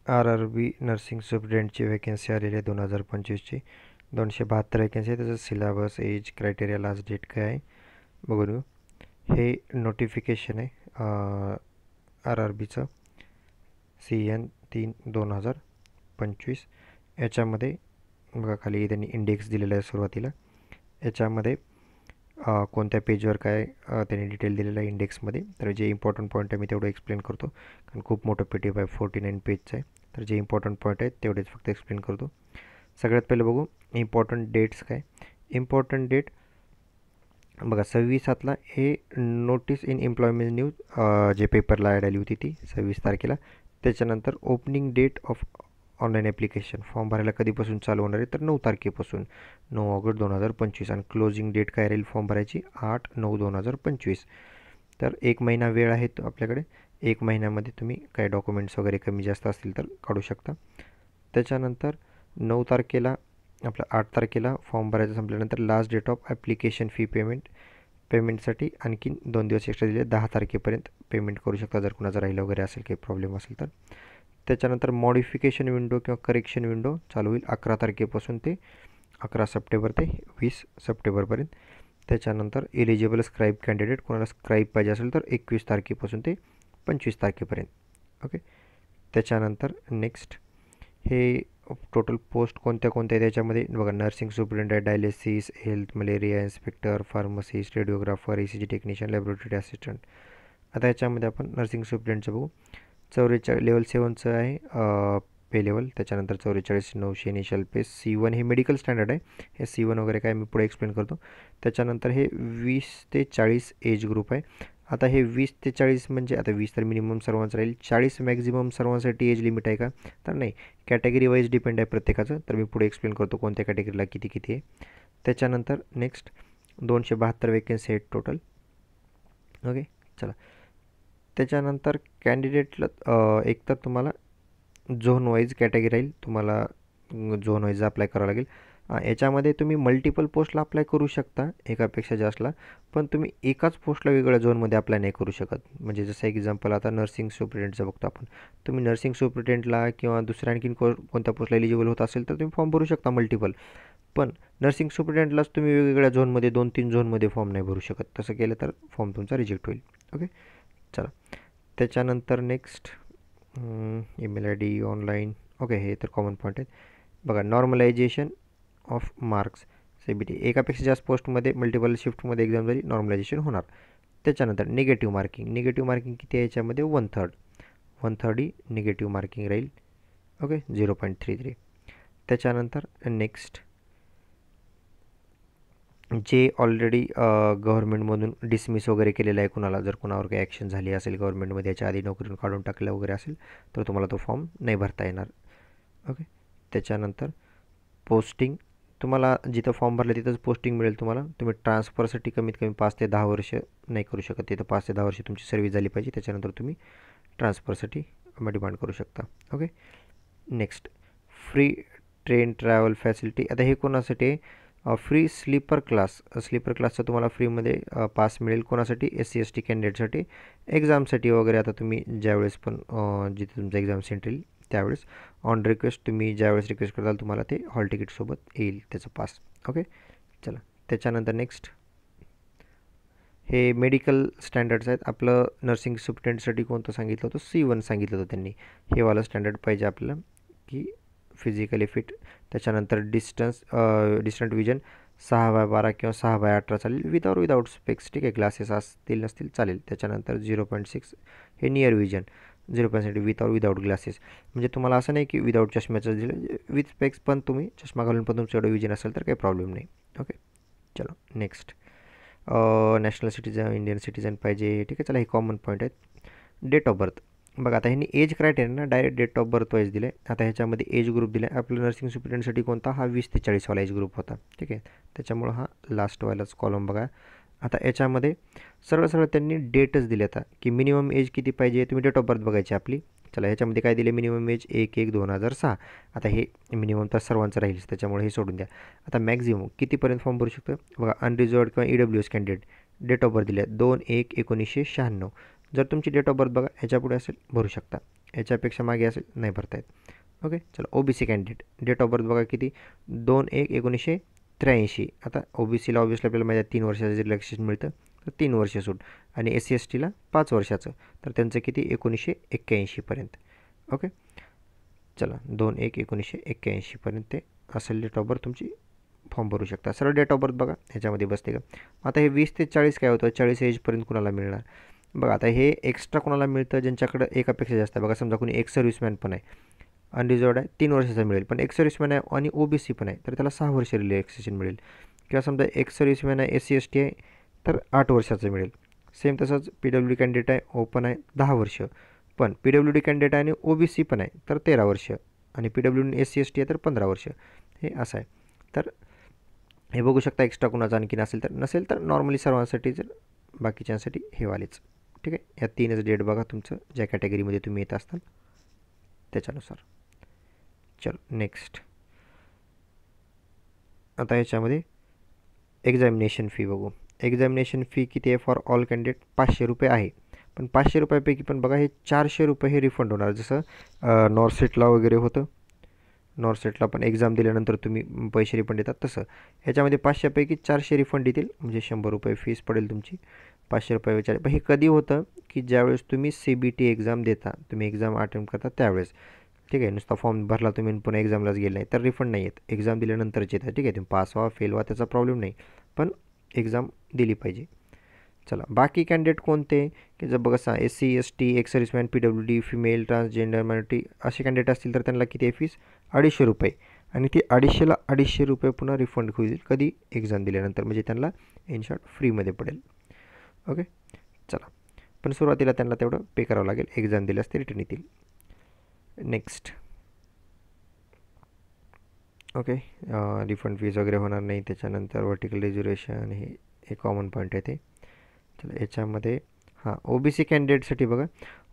RRB nursing सुप्रिटेंडची vacancy आलेली आहे 2025ची 272 vacancy आहे. त्याचं syllabus, age, criteria, last date काय आहे बघू घेऊ. हे नोटिफिकेशन आहे RRBचं CN3/2025. याच्यामध्ये बघा खाली त्यांनी इंडेक्स दिलेला आहे सुरुवातीला. याच्यामध्ये कोणत्या पेजवर काय त्यांनी डिटेल दिलेलं आहे इंडेक्समध्ये. तर जे इम्पॉर्टंट पॉईंट आहे मी तेवढं एक्सप्लेन करतो, कारण खूप मोठं PDF आहे, 49 पेजचं आहे. तर जे इम्पॉर्टंट पॉईंट आहेत तेवढेच फक्त एक्सप्लेन करतो. सगळ्यात पहिलं बघू इम्पॉर्टंट डेट्स काय. इम्पॉर्टंट डेट बघा 26/7 हे नोटीस इन एम्प्लॉयमेंट न्यूज जे पेपरला ॲड आली होती ती 26 तारखेला. त्याच्यानंतर opening date of online application, form भरायला कधीपासून चालू होणार आहे तर 9 तारखेपासून, 9 ऑगस्ट 2025. आणि क्लोजिंग डेट काय राहील फॉर्म भरायची 8/9/2025. तर 1 महिना वेळ आहे तो आपल्याकडे. 1 महिन्यामध्ये तुम्ही काही डॉक्युमेंट्स वगैरे कमी जास्त असतील तर काढू शकता. त्याच्यानंतर 9 तारखेला 8 तारखेला फॉर्म भरायचं संपल्यानंतर last date of application fee पेमेंटसाठी आणखीन 2 दिवस एक्स्ट्रा दिले, 10 तारखेपर्यंत पेमेंट करू शकता जर कुणाचं राहिलं वगैरे असेल, काही प्रॉब्लेम असेल तर. त्याच्यानंतर मॉडिफिकेशन विंडो किंवा करेक्शन विंडो चालू होईल 11 तारखेपासून ते 11 सप्टेंबर ते 20 सप्टेंबरपर्यंत. त्याच्यानंतर एलिजिबल स्क्राईब कॅन्डिडेट, कोणाला स्क्राईब पाहिजे असेल तर 21 तारखेपासून ते 25 तारखेपर्यंत. ओके. त्याच्यानंतर नेक्स्ट हे टोटल पोस्ट कोणत्या कोणत्या त्याच्यामध्ये बघा. Nursing superintendent, dialysis, health, malaria inspector, pharmacist, radiographer, ECG technician, laboratory assistant. आता याच्यामध्ये आपण नर्सिंग सुपरिटेंडेंटचं बघू. 44 लेवल 7चं आहे पे लेवल. त्याच्यानंतर 44,900 इनिशियल पे. C1 हे मेडिकल स्टँडर्ड आहे. हे C1 वगैरे काय मी पुढे एक्सप्लेन करतो. त्याच्यानंतर हे 20 ते 40 एज ग्रुप आहे. आता हे 20 ते 40 म्हणजे आता 20 तर मिनिमम सर्वांचं राहील, 40 मॅक्झिमम सर्वांसाठी एज लिमिट आहे का तर नाही, कॅटेगरी वाईज डिपेंड आहे प्रत्येकाचं. तर मी पुढे एक्सप्लेन करतो कोणत्या कॅटेगरीला किती किती आहे. त्याच्यानंतर नेक्स्ट 272 वेकन्सी आहेत टोटल. ओके. चला. त्याच्यानंतर कॅन्डिडेटला एकतर तुम्हाला झोन वाईज कॅटेगरी राहील, तुम्हाला झोन वाईज अप्लाय करावं लागेल. याच्यामध्ये तुम्ही मल्टिपल पोस्टला अप्लाय करू शकता, एकापेक्षा जास्तला, पण तुम्ही एकाच पोस्टला वेगळ्या झोनमध्ये अप्लाय नाही करू शकत. म्हणजे जसं एक्झाम्पल आता नर्सिंग सुपरिटेंडेंटचं बघतो आपण. तुम्ही नर्सिंग सुपरिटेंडेंटला किंवा दुसऱ्या आणखीन कोणत्या पोस्टला एलिजिबल होत असेल तर तुम्ही फॉर्म भरू शकता मल्टिपल. पण नर्सिंग सुपरिटेंडेंटलाच तुम्ही वेगवेगळ्या झोनमध्ये 2-3 झोनमध्ये फॉर्म नाही भरू शकत. तसं केलं तर फॉर्म तुमचा रिजेक्ट होईल. ओके. चला. त्याच्यानंतर next email ID online. Okay. हे तर कॉमन पॉईंट आहेत. बघा नॉर्मलायझेशन ऑफ मार्क्स CBT, एकापेक्षा जास्त पोस्टमध्ये मल्टिपल शिफ्टमध्ये एक्झाम झाली, नॉर्मलायझेशन होणार. त्याच्यानंतर निगेटिव्ह मार्किंग किती आहे याच्यामध्ये 1/3 ही निगेटिव्ह मार्किंग राहील. ओके. 0.33. त्याच्यानंतर नेक्स्ट जे ऑलरेडी गव्हर्नमेंटमधून डिसमिस वगैरे केलेलं आहे कुणाला, जर कुणावर काही ॲक्शन झाली असेल गव्हर्नमेंटमध्ये, याच्या आधी नोकरीतून काढून टाकलं वगैरे असेल तर तुम्हाला तो फॉर्म नाही भरता येणार. ओके. त्याच्यानंतर पोस्टिंग, तुम्हाला जिथं फॉर्म भरलं तिथंच पोस्टिंग मिळेल तुम्हाला. तुम्ही ट्रान्सफरसाठी कमीत कमी 5 ते 10 वर्ष नाही करू शकत, तिथं 5 ते 10 वर्ष तुमची सर्व्हिस झाली पाहिजे, त्याच्यानंतर तुम्ही ट्रान्सफरसाठी डिमांड करू शकता. Okay. Next free train travel facility. आता हे कोणासाठी फ्री स्लीपर क्लासचं तुम्हाला फ्रीमध्ये पास मिळेल. कोणासाठी SC/ST कॅन्डिडेटसाठी, एक्झामसाठी वगैरे. आता तुम्ही ज्यावेळेस पण जिथे तुमचं एक्झाम सेंटर येईल त्यावेळेस ऑन रिक्वेस्ट तुम्ही ज्यावेळेस रिक्वेस्ट कराल तुम्हाला ते हॉल तिकीटसोबत येईल त्याचं पास. ओके. चला. त्याच्यानंतर नेक्स्ट हे मेडिकल स्टँडर्ड्स आहेत. आपलं नर्सिंग सुपरिटेंडेंटसाठी कोणतं सांगितलं होतं, C1 सांगितलं होतं त्यांनी. हे वाला स्टँडर्ड पाहिजे आपल्याला की फिजिकली फिट. त्याच्यानंतर डिस्टंट विजन 6/12 किंवा 6/18 चालेल, विदाउट स्पेक्स. ठीक आहे. ग्लासेस असतील नसतील चालेल. त्याच्यानंतर 0.6 हे नियर विजन, 0.6 विदाउट ग्लासेस. म्हणजे तुम्हाला असं नाही की विदाउट चष्म्याचं दिलं, विथ स्पेक्स पण तुम्ही चष्मा घालून पण तुमचं एवढं विजन असेल तर काही प्रॉब्लेम नाही. ओके. चलो. Next national citizen, Indian citizen पाहिजे. ठीक आहे. चला. हे कॉमन पॉईंट आहेत. डेट ऑफ बर्थ बघा. आता ह्यांनी एज क्रायटेरिया ना direct date of birth wise दिले. आता ह्याच्यामध्ये एज ग्रुप दिला आहे आपल्या नर्सिंग सुपरिटेंडेंटसाठी कोणता, हा 20 ते 40 वाला एज ग्रुप होता. ठीक आहे. त्याच्यामुळं हा लास्टवालाच कॉलम बघा. आता याच्यामध्ये सरळ त्यांनी डेटच दिले आता की मिनिमम एज किती पाहिजे, तुम्ही डेट ऑफ बर्थ बघायची आपली. चला. ह्याच्यामध्ये काय दिले, मिनिमम एज 1/1/2006. आता हे मिनिमम तर सर्वांचं राहील, त्याच्यामुळे हे सोडून द्या. आता मॅक्झिमम कितीपर्यंत फॉर्म भरू शकतो बघा. अनरिझर्वड किंवा EWS candidate date of birth दिले 2/1/1996. जर तुमची डेट ऑफ बर्थ बघा ह्याच्यापुढे असेल भरू शकता. याच्यापेक्षा मागे असेल नाही भरता येत. ओके, चला OBC candidate date of birth बघा किती 2/1/1983. आता OBCला ऑब्वियसली आपल्याला माहिती आहे 3 वर्षाचं रिलॅक्सेशन मिळतं, तर 3 वर्ष सूट. आणि SC/STला 5 वर्षाचं, तर त्यांचं किती 1981पर्यंत. ओके, चला 2/1/1981पर्यंत ते असेल डेट ऑफ बर्थ तुमची. फॉर्म भरू शकता. सरळ डेट ऑफ बर्थ बघा ह्याच्यामध्ये बसते का. आता हे 20 ते 40 काय होतं, 40 एजपर्यंत कुणाला मिळणार बघा. आता हे एक्स्ट्रा कोणाला मिळतं ज्यांच्याकडं एकापेक्षा जास्त आहे. बघा समजा कोणी एक सर्व्हिसमॅन पण आहे, अनरिझर्वड आहे, 3 वर्षाचा मिळेल. पण एक सर्व्हिसमॅन आहे आणि OBC पण आहे, तर त्याला 6 वर्ष रिलॅक्सेशन मिळेल. किंवा समजा एक सर्व्हिसमॅन आहे, SC/ST आहे, तर 8 वर्षाचं मिळेल. सेम तसंच PWD कॅन्डिडेट आहे, ओपन आहे, 10 वर्ष. पण PWD कॅन्डिडेट आहे आणि OBC पण आहे, तर 13 वर्ष. आणि PWD आणि SC/ST आहे तर 15 वर्ष. हे असं आहे. तर हे बघू शकता. एक्स्ट्रा कुणाचं आणखीन असेल तर, नसेल तर नॉर्मली सर्वांसाठी, जर बाकीच्यांसाठी हे वालेच. ठीक आहे, या 3च डेट बघा तुमचं ज्या कॅटेगरीमध्ये तुम्ही येत असताल त्याच्यानुसार. चलो नेक्स्ट. आता याच्यामध्ये एक्झामिनेशन फी बघू. एक्झामिनेशन फी किती आहे फॉर ऑल कॅन्डिडेट 500 रुपये आहे. पण 500 रुपयापैकी पण बघा हे 400 रुपये हे रिफंड होणार. जसं नॉर्सेटला वगैरे होतं, नॉर्सेटला पण एक्झाम दिल्यानंतर तुम्ही पैसे रिफंड देतात तसं ह्याच्यामध्ये 500पैकी 400 रिफंड येतील. म्हणजे 100 रुपये फीस पडेल तुमची. 500 रुपये विचार. पण हे कधी होतं की ज्यावेळेस तुम्ही CBT एक्झाम देता, तुम्ही एक्झाम अटेम्प्ट करता त्यावेळेस. ठीक आहे, नुसता फॉर्म भरला तुम्ही आणि पुन्हा एक्झामलाच गेले नाही तर रिफंड नाही येत. एक्झाम दिल्यानंतरच येतात. ठीक आहे, तुम्ही पास व्हा फेल व्हा त्याचा प्रॉब्लेम नाही, पण एक्झाम दिली पाहिजे. चला बाकी कॅन्डिडेट कोणते की जर बघा SC/ST, ex serviceman, PWD, female, transgender, minority असे कॅन्डिडेट असतील तर त्यांना किती आहे फीस 250 रुपये. आणि ती 250ला 250 रुपये पुन्हा रिफंड होईल कधी एक्झाम दिल्यानंतर. म्हणजे त्यांना इन शॉर्ट फ्रीमध्ये पडेल. ओके, चला. पण सुरुवातीला त्यांना तेवढं पे करावं लागेल. एक्झाम दिल्यास ते रिटर्न येतील. नेक्स्ट. ओके, रिफंड फीज वगैरे होणार नाही. त्याच्यानंतर व्हर्टिकल रिझर्वेशन हे कॉमन पॉईंट आहे ते. चला याच्यामध्ये OBC कॅन्डिडेटसाठी बघा.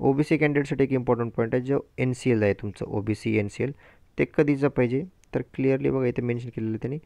OBC कॅन्डिडेटसाठी एक इम्पॉर्टंट पॉईंट आहे. जो NCL आहे तुमचं OBC NCL ते कधीचं पाहिजे तर क्लिअरली बघा इथे मेन्शन केलेलं त्यांनी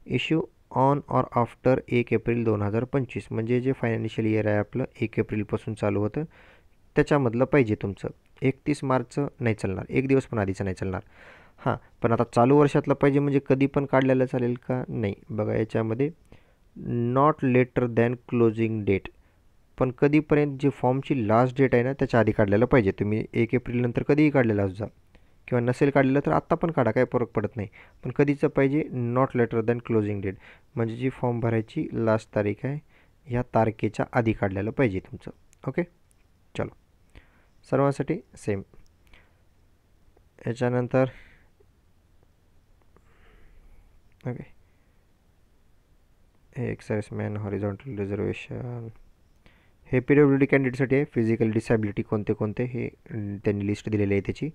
issue on or after 1 April 2025. म्हणजे जे फायनान्शियल इयर आहे आपलं 1 एप्रिलपासून चालू होतं त्याच्यामधलं पाहिजे तुमचं. 31 मार्चचं नाही चालणार, एक दिवस पण आधीचं नाही चालणार. पण आता चालू वर्षातलं पाहिजे म्हणजे कधी पण काढलेलं चालेल का नाही बघा. याच्यामध्ये not later than closing date. पण कधीपर्यंत जी फॉर्मची लास्ट डेट आहे ना त्याच्या आधी काढलेलं पाहिजे. तुम्ही 1 एप्रिलनंतर कधीही काढलेला असू जा, किंवा नसेल काढलेलं तर आत्ता पण काढा, काही फरक पडत नाही. पण कधीचं पाहिजे not later than closing date. म्हणजे जी फॉर्म भरायची लास्ट तारीख आहे ह्या तारखेच्या आधी काढलेलं पाहिजे तुमचं. ओके, चलो सर्वांसाठी सेम. याच्यानंतर ओके, हे एक्सर्व्हिसमॅन, हॉरिझॉन्टल रिझर्वेशन हे PWD कॅन्डिडेटसाठी आहे. फिजिकल डिसॅबिलिटी कोणते कोणते हे त्यांनी लिस्ट दिलेली आहे त्याची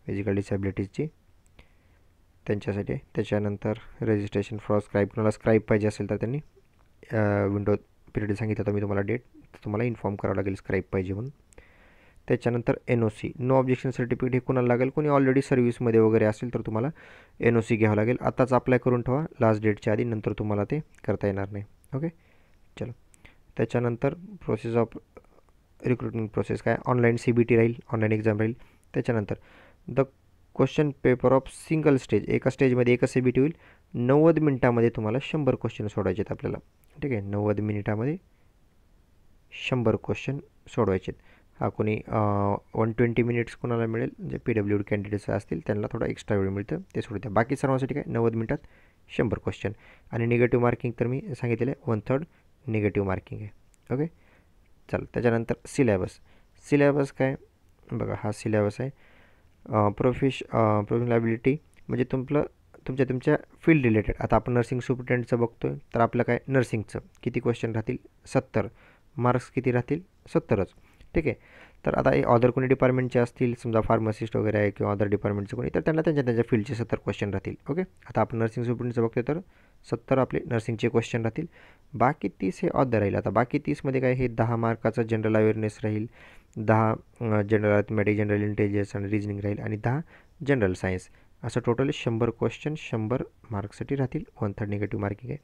फिजिकल डिसॅबिलिटीजची त्यांच्यासाठी आहे. त्याच्यानंतर रजिस्ट्रेशन फॉर स्क्राईब, कोणाला स्क्राईब पाहिजे असेल तर त्यांनी विंडो पिरियड सांगितलं तर मी तुम्हाला डेट तुम्हाला इन्फॉर्म करावं लागेल स्क्राईब पाहिजे म्हणून. त्याच्यानंतर NOC नो ऑब्जेक्शन सर्टिफिकेट हे कोणाला लागेल, कोणी ऑलरेडी सर्व्हिसमध्ये वगैरे असेल तर तुम्हाला NOC घ्यावं लागेल. आताच अप्लाय करून ठेवा लास्ट डेटच्या आधी, नंतर तुम्हाला ते करता येणार नाही. ओके, चलो. त्याच्यानंतर प्रोसेस ऑफ रिक्रुटमेंट प्रोसेस काय, ऑनलाईन CBT राहील, ऑनलाईन एक्झाम राहील. त्याच्यानंतर the question paper of single stage, एका स्टेजमध्ये एकच CBT होईल. 90 मिनिटामध्ये तुम्हाला 100 क्वेश्चन सोडवायचे आहेत आपल्याला. ठीक आहे, 90 मिनिटामध्ये 100 क्वेश्चन सोडवायचे आहेत. कोणी 120 मिनिट्स कोणाला मिळेल जे PWD कॅन्डिडेट्स असतील त्यांना थोडा एक्स्ट्रा वेळ मिळतं ते सोडत्या. बाकी सर्वांसाठी काय 90 मिनिटात 100 क्वेश्चन. आणि निगेटिव्ह मार्किंग तर मी सांगितलेलं आहे 1/3 निगेटिव्ह मार्किंग आहे. ओके, चल. त्याच्यानंतर सिलेबस काय बघा. हा सिलेबस आहे प्रोफेशनल ॲबिलिटी म्हणजे तुमच्या फील्ड रिलेटेड. आता आपण नर्सिंग सुपरिटेंडचं बघतो आहे तर आपलं काय नर्सिंगचं किती क्वेश्चन राहतील 70, मार्क्स किती राहतील 70च. ठीक आहे, तर आता अदर कोणी डिपार्टमेंटचे असतील समजा फार्मासिस्ट वगैरे आहे किंवा अदर डिपार्टमेंटचे कोणी तर त्यांना त्यांच्या फील्डचे 70 क्वेश्चन राहतील. ओके, आता आपण नर्सिंग सुपरिटेंडचं बघतो तर 70 आपले नर्सिंगचे क्वेश्चन राहतील. बाकी 30 हे अदर राहील. आता बाकी 30मध्ये काय हे 10 मार्काचं जनरल अवेअरनेस राहील, 10 जनरल अर्थमॅटिक, जनरल इंटेलिजन्स आणि रिजनिंग राहील आणि 10 जनरल सायन्स. असं टोटल 100 क्वेश्चन 100 मार्क्ससाठी राहतील. 1/3 निगेटिव्ह मार्किंग आहे.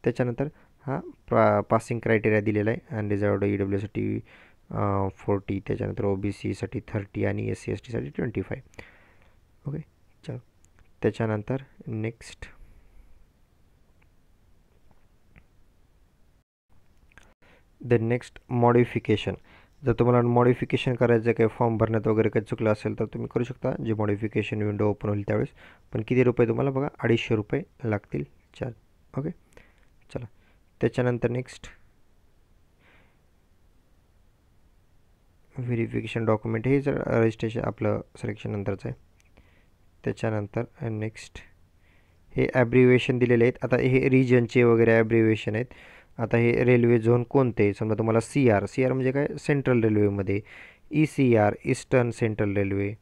त्याच्यानंतर पासिंग क्रायटेरिया दिलेला आहे. अनरिझर्वड EWसाठी 40, त्याच्यानंतर OBCसाठी 30 आणि SC ST साठी 25. ओके, चल त्याच्यानंतर नेक्स्ट मॉडिफिकेशन. जर तुम्हाला मॉडिफिकेशन करायचं आहे काही फॉर्म भरण्यात वगैरे काही चुकलं असेल तर तुम्ही करू शकता. जे मॉडिफिकेशन विंडो ओपन होईल त्यावेळेस. पण किती रुपये तुम्हाला बघा, 250 रुपये लागतील चार्ज. ओके, चला त्याच्यानंतर नेक्स्ट व्हेरिफिकेशन डॉक्युमेंट. हे जर रजिस्ट्रेशन आपलं सिलेक्शन नंतरचं आहे. त्याच्यानंतर नेक्स्ट हे ॲब्रिव्हिएशन दिलेले आहेत. आता हे रिजनचे वगैरे ॲब्रिव्हिएशन आहेत. आता हे रेल्वे झोन कोणते, समजा तुम्हाला CR म्हणजे काय, सेंट्रल रेल्वेमध्ये, ECR ईस्टर्न सेंट्रल रेल्वे.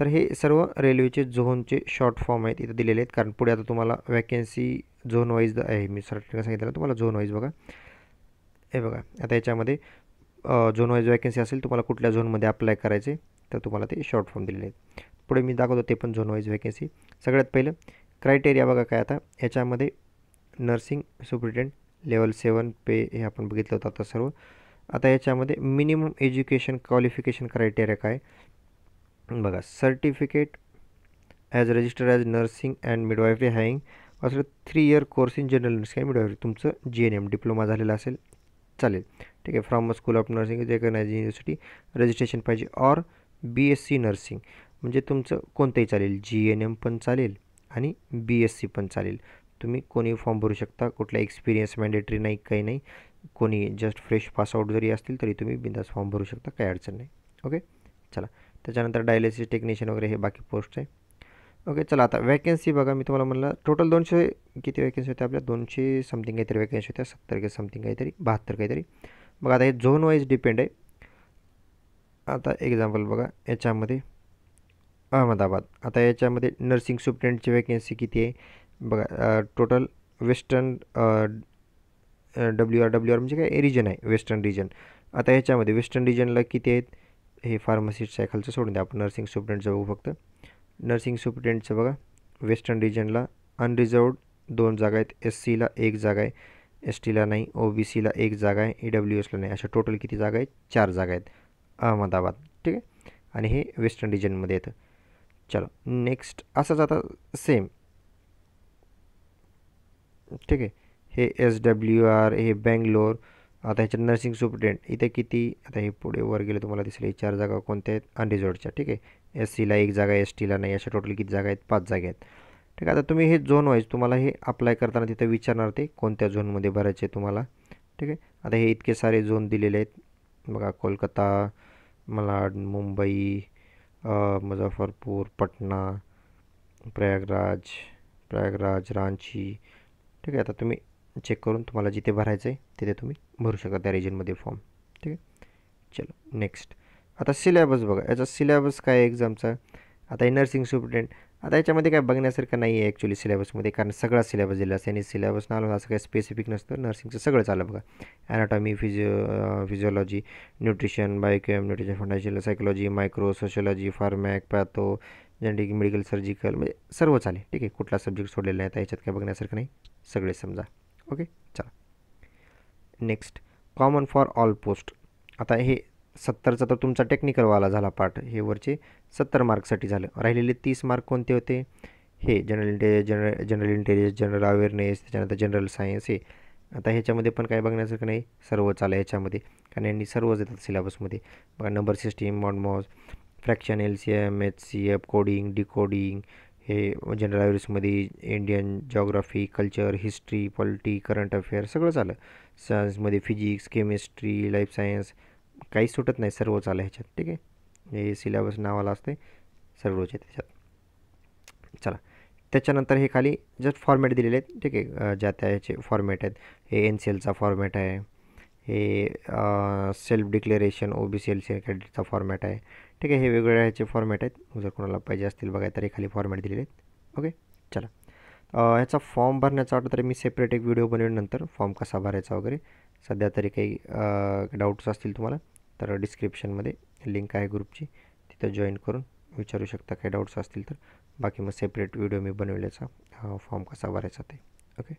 तर हे सर्व रेल्वेचे झोनचे शॉर्ट फॉर्म आहेत इथं दिलेले आहेत. कारण पुढे आता तुम्हाला वॅकेन्सी झोन वाईज आहे. मी सर्टिफिकेट सांगितलं तुम्हाला झोन वाईज. बघा हे बघा, आता याच्यामध्ये झोन वाईज वॅकेन्सी असेल, तुम्हाला कुठल्या झोनमध्ये अप्लाय करायचे तर तुम्हाला ते शॉर्ट फॉर्म दिलेले आहेत. पुढे मी दाखवतो ते पण झोन वाईज वॅकेन्सी. सगळ्यात पहिलं क्रायटेरिया बघा काय. आता याच्यामध्ये नर्सिंग सुपरिटेंडेंट लेवल 7 पे हे आपण बघितलं होतं आता सर्व. आता याच्यामध्ये मिनिमम एज्युकेशन क्वालिफिकेशन क्रायटेरिया काय बघा. Certificate as register as nursing and midwifery having असं 3 year course in general nursing and midwifery. तुमचं GNM डिप्लोमा झालेला असेल चालेल, ठीक आहे. From school of nursing recognised university registration पाहिजे. ऑर BSc नर्सिंग म्हणजे तुमचं कोणतंही चालेल, GNM पण चालेल आणि BSc पण चालेल. तुम्ही कोणी फॉर्म भरू शकता. कुठला एक्सपिरियन्स मॅन्डेटरी नाही, काही नाही. कोणी जस्ट फ्रेश पासआउट जरी असतील तरी तुम्ही बिंदास फॉर्म भरू शकता, काही अडचण नाही. ओके, चला त्याच्यानंतर डायलिसिस टेक्निशियन वगैरे हे बाकी पोस्ट आहे. ओके, चला आता वॅकेन्सी बघा. मी तुम्हाला म्हणलं टोटल 200 किती वॅकेन्सी होत्या आपल्या, 200 समथिंग काहीतरी वॅकेन्सी होत्या, 70 समथिंग काहीतरी, 72 काहीतरी. बघा आता हे झोन वाईज डिपेंड आहे. आता एक्झाम्पल बघा याच्यामध्ये अहमदाबाद. आता याच्यामध्ये नर्सिंग सुपरिटेंडेंटची वॅकेन्सी किती आहे बघा. टोटल वेस्टर्न WR म्हणजे काय रिजन आहे, वेस्टर्न रिजन. आता ह्याच्यामध्ये वेस्टर्न रिजनला किती आहेत, हे फार्मसिस्ट आहे खालचं सोडून द्या, आपण नर्सिंग सुपरिटेंडेंटचं बघू फक्त. नर्सिंग सुपरिटेंडेंटचं बघा वेस्टर्न रिजनला अनरिझर्वड 2 जागा आहेत, SCला 1 जागा आहे, STला नाही, OBCला 1 जागा आहे, EWSला नाही. अशा टोटल किती जागा आहेत, 4 जागा आहेत अहमदाबाद, ठीक आहे. आणि हे वेस्टर्न रिजनमध्ये येतं. चलो नेक्स्ट असंच आता सेम, ठीक आहे. हे SWR हे बेंगलोर. आता ह्याच्यात नर्सिंग सुपरिटेंडेंट इथे किती, आता हे पुढे वर गेले तुम्हाला दिसले, हे 4 जागा कोणत्या आहेत, अनरिझर्वडच्या, ठीक आहे. SCला 1 जागा आहे, STला नाही. अशा टोटल किती जागा आहेत, 5 जागा आहेत, ठीक आहे. आता तुम्ही हे झोन वाईज तुम्हाला हे अप्लाय करताना तिथं विचारणार ते कोणत्या झोनमध्ये भरायचे तुम्हाला, ठीक आहे. आता हे इतके सारे झोन दिलेले आहेत बघा. कोलकाता, मलाड, मुंबई, मुझफ्फरपूर, पटना, प्रयागराज, रांची, ठीक आहे. आता तुम्ही चेक करून तुम्हाला जिथे भरायचं आहे तिथे तुम्ही भरू शकता त्या रिजनमध्ये फॉर्म, ठीक आहे. चलो नेक्स्ट आता सिलेबस बघा. याचा सिलेबस काय आहे एक्झामचा. आता हे नर्सिंग सुपरिटेंडेंट. आता याच्यामध्ये काय बघण्यासारखं नाही आहे ॲक्च्युली सिलेबसमध्ये, कारण सगळा सिलेबस दिला असते आणि सिलेबस नाव असं काही स्पेसिफिक नसतं. नर्सिंगचं सगळं चाललं बघा. Anatomy, physiology, nutrition, biochem, nutrition, fundamental psychology, micro, sociology, pharmac, patho, genetic, medical, surgical, म्हणजे सर्व चालेल, ठीक आहे. कुठला सब्जेक्ट सोडलेला नाही. आता याच्यात काय बघण्यासारखं नाही, सगळे समजा. ओके, चला next common for all post. आता हे 70चा तर तुमचा टेक्निकलवाला झाला पार्ट. हे वरचे 70 मार्कसाठी झालं. राहिलेले 30 मार्क कोणते होते, हे जनरल इंटेलिजन्स, जनरल अवेअरनेस, त्याच्यानंतर जनरल सायन्स हे. आता ह्याच्यामध्ये पण काय बघण्यासारखं नाही, सर्व चाललं ह्याच्यामध्ये, कारण यांनी सर्वच येतात सिलेबसमध्ये बघा. नंबर सिस्टीम, मॉडमॉस, fraction, LCM, HCF, coding, decoding, हे जनरल अवेअरनेसमध्ये Indian geography, culture, history, polity, current affair सगळंच आलं. सायन्समध्ये फिजिक्स, केमिस्ट्री, लाईफ सायन्स काही सुटत नाही, सर्वच आलं ह्याच्यात, ठीक आहे. हे सिलेबस नावाला असते, सर्वच आहे त्याच्यात. चला त्याच्यानंतर हे खाली जस्ट फॉर्मॅट दिलेले आहेत, ठीक आहे. ज्या त्या ह्याचे फॉर्मॅट आहेत. हे NCLचा फॉर्मॅट आहे, हे सेल्फ डिक्लेरेशन OBC LC कॅडेटचा फॉर्मॅट आहे, ठीक आहे. हे वेगवेगळ्या ह्याचे फॉर्मॅट आहेत. जर कोणाला पाहिजे असतील बघाय तर हे खाली फॉर्मॅट दिलेले आहेत. ओके, चला ह्याचा फॉर्म भरण्याचा वाटतं तरी मी सेपरेट एक व्हिडिओ बनवेन नंतर, फॉर्म कसा भरायचा वगैरे. सध्या तरी काही डाऊट्स असतील तुम्हाला तर डिस्क्रिप्शनमध्ये लिंक आहे ग्रुपची, तिथं जॉईन करून विचारू शकता काही डाऊट्स असतील तर. बाकी मग सेपरेट व्हिडिओ मी बनवल्याचा फॉर्म कसा भरायचा ते. ओके.